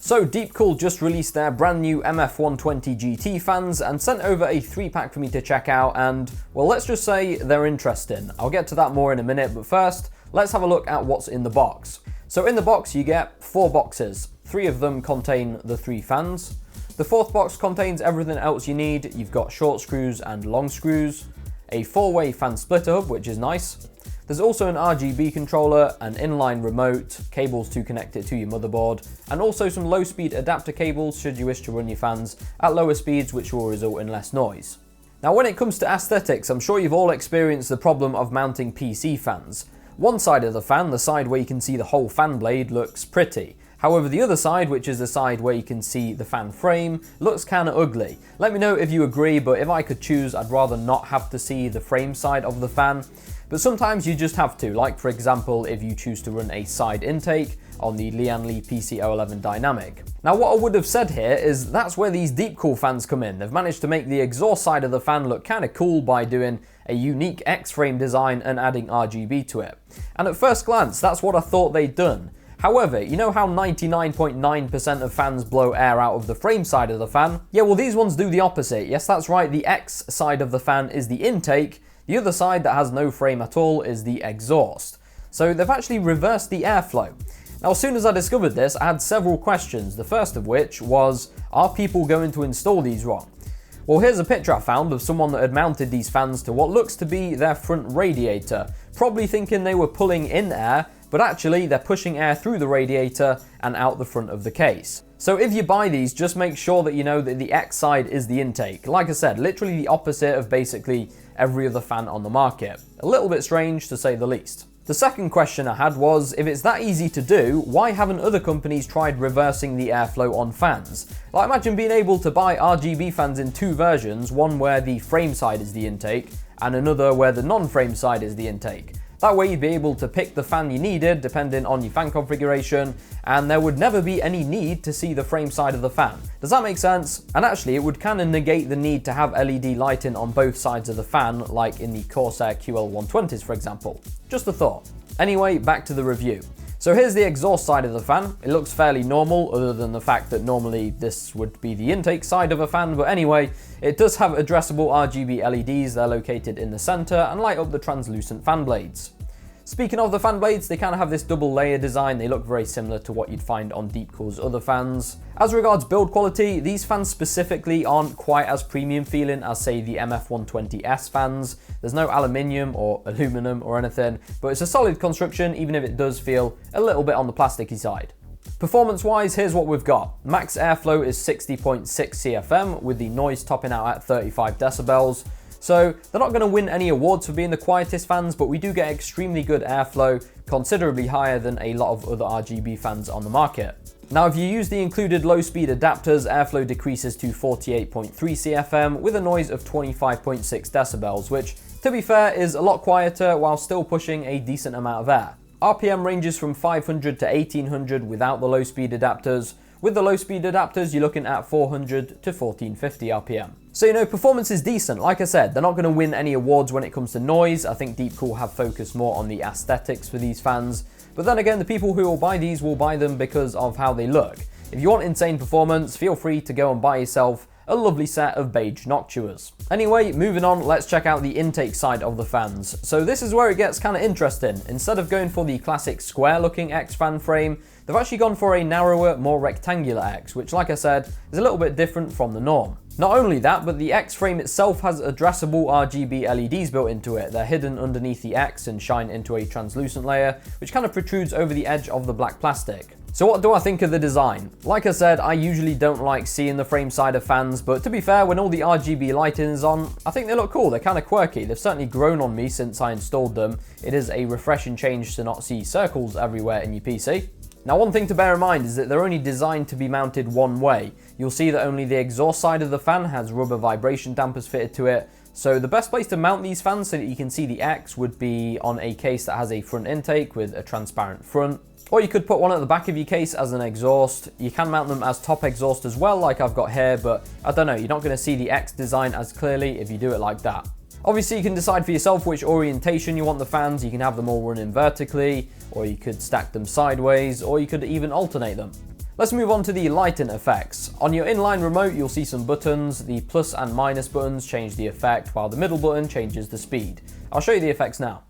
So DeepCool just released their brand new MF120GT fans and sent over a 3-pack for me to check out, and well, let's just say they're interesting. I'll get to that more in a minute, but first, let's have a look at what's in the box. So in the box you get 4 boxes. 3 of them contain the 3 fans. The 4th box contains everything else you need. You've got short screws and long screws, a 4-way fan splitter hub, which is nice. There's also an RGB controller, an inline remote, cables to connect it to your motherboard, and also some low-speed adapter cables should you wish to run your fans at lower speeds, which will result in less noise. Now when it comes to aesthetics, I'm sure you've all experienced the problem of mounting PC fans. One side of the fan, the side where you can see the whole fan blade, looks pretty. However, the other side, which is the side where you can see the fan frame, looks kinda ugly. Let me know if you agree, but if I could choose, I'd rather not have to see the frame side of the fan. But sometimes you just have to, like for example, if you choose to run a side intake on the LED PSU 11 dynamic. Now what I would have said here is that's where these DeepCool fans come in. They've managed to make the exhaust side of the fan look kinda cool by doing a unique X-frame design and adding RGB to it. And at first glance, that's what I thought they'd done. However, you know how 99.9% of fans blow air out of the frame side of the fan? Yeah, well these ones do the opposite. Yes, that's right, the X side of the fan is the intake, the other side that has no frame at all is the exhaust. So they've actually reversed the airflow. Now as soon as I discovered this, I had several questions, the first of which was, are people going to install these wrong? Well, here's a picture I found of someone that had mounted these fans to what looks to be their front radiator, probably thinking they were pulling in air, but actually they're pushing air through the radiator and out the front of the case. So if you buy these, just make sure that you know that the X side is the intake. Like I said, literally the opposite of basically every other fan on the market. A little bit strange to say the least. The second question I had was, if it's that easy to do, why haven't other companies tried reversing the airflow on fans? Like imagine being able to buy RGB fans in 2 versions, one where the frame side is the intake and another where the non-frame side is the intake. That way you'd be able to pick the fan you needed depending on your fan configuration, and there would never be any need to see the frame side of the fan. Does that make sense? And actually it would kind of negate the need to have LED lighting on both sides of the fan, like in the Corsair QL120s for example. Just a thought. Anyway, back to the review. So here's the exhaust side of the fan. It looks fairly normal, other than the fact that normally this would be the intake side of a fan, but anyway, it does have addressable RGB LEDs. They're located in the center and light up the translucent fan blades. Speaking of the fan blades, they kind of have this double layer design. They look very similar to what you'd find on DeepCool's other fans. As regards build quality, these fans specifically aren't quite as premium feeling as say the MF120S fans. There's no aluminium or aluminum or anything, but it's a solid construction even if it does feel a little bit on the plasticky side. Performance wise, here's what we've got. Max airflow is 60.6 CFM with the noise topping out at 35 decibels. So they're not going to win any awards for being the quietest fans, but we do get extremely good airflow, considerably higher than a lot of other RGB fans on the market. Now if you use the included low speed adapters, airflow decreases to 48.3 CFM with a noise of 25.6 decibels, which to be fair is a lot quieter while still pushing a decent amount of air. RPM ranges from 500 to 1800 without the low speed adapters. With the low speed adapters, you're looking at 400 to 1450 RPM. So you know, performance is decent. Like I said, they're not going to win any awards when it comes to noise. I think DeepCool have focused more on the aesthetics for these fans. But then again, the people who will buy these will buy them because of how they look. If you want insane performance, feel free to go and buy yourself a lovely set of beige noctuas. Anyway, moving on, let's check out the intake side of the fans. So this is where it gets kind of interesting. Instead of going for the classic square looking X fan frame, they've actually gone for a narrower, more rectangular X, which like I said, is a little bit different from the norm. Not only that, but the X frame itself has addressable RGB LEDs built into it. They're hidden underneath the X and shine into a translucent layer, which kind of protrudes over the edge of the black plastic. So what do I think of the design? Like I said, I usually don't like seeing the frame side of fans, but to be fair, when all the RGB lighting is on, I think they look cool. They're kind of quirky. They've certainly grown on me since I installed them. It is a refreshing change to not see circles everywhere in your PC. Now one thing to bear in mind is that they're only designed to be mounted one way. You'll see that only the exhaust side of the fan has rubber vibration dampers fitted to it. So the best place to mount these fans so that you can see the X would be on a case that has a front intake with a transparent front. Or you could put one at the back of your case as an exhaust. You can mount them as top exhaust as well, like I've got here, but I don't know, you're not going to see the X design as clearly if you do it like that. Obviously you can decide for yourself which orientation you want the fans. You can have them all running vertically, or you could stack them sideways, or you could even alternate them. Let's move on to the lighting effects. On your inline remote, you'll see some buttons. The plus and minus buttons change the effect, while the middle button changes the speed. I'll show you the effects now.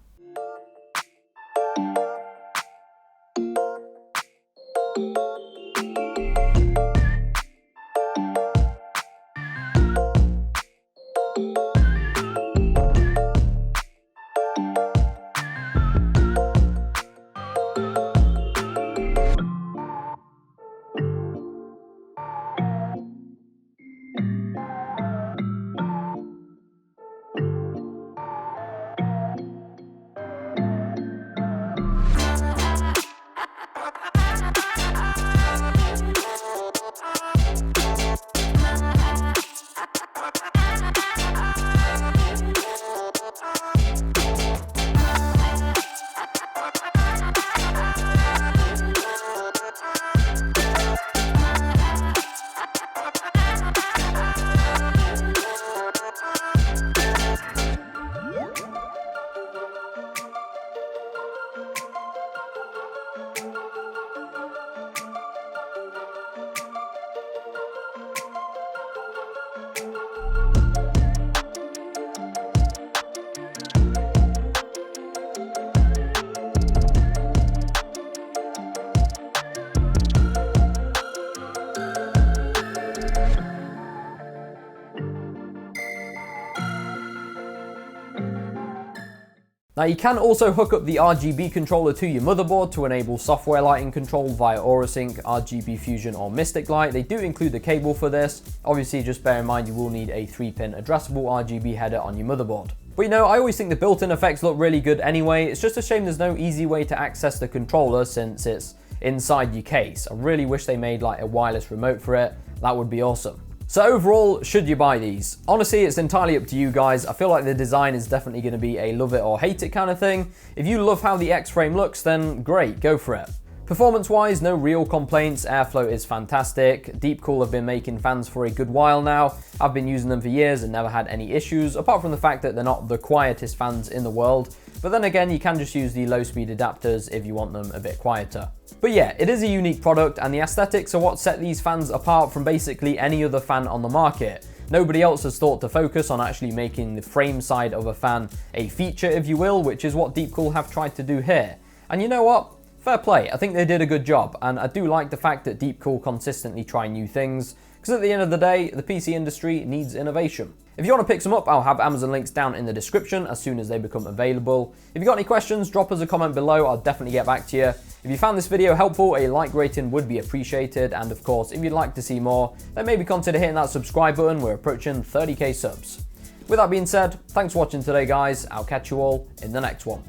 Now you can also hook up the RGB controller to your motherboard to enable software lighting control via AuraSync, RGB Fusion or Mystic Light. They do include the cable for this. Obviously just bear in mind you will need a 3-pin addressable RGB header on your motherboard. But you know, I always think the built-in effects look really good anyway. It's just a shame there's no easy way to access the controller since it's inside your case. I really wish they made like a wireless remote for it. That would be awesome. So overall, should you buy these? Honestly, it's entirely up to you guys. I feel like the design is definitely going to be a love it or hate it kind of thing. If you love how the X-frame looks, then great, go for it. Performance-wise, no real complaints. Airflow is fantastic. DeepCool have been making fans for a good while now. I've been using them for years and never had any issues, apart from the fact that they're not the quietest fans in the world. But then again, you can just use the low-speed adapters if you want them a bit quieter. But yeah, it is a unique product, and the aesthetics are what set these fans apart from basically any other fan on the market. Nobody else has thought to focus on actually making the frame side of a fan a feature, if you will, which is what DeepCool have tried to do here. And you know what? Fair play, I think they did a good job, and I do like the fact that DeepCool consistently try new things, because at the end of the day, the PC industry needs innovation. If you want to pick some up, I'll have Amazon links down in the description as soon as they become available. If you've got any questions, drop us a comment below, I'll definitely get back to you. If you found this video helpful, a like rating would be appreciated, and of course, if you'd like to see more, then maybe consider hitting that subscribe button. We're approaching 30k subs. With that being said, thanks for watching today, guys. I'll catch you all in the next one.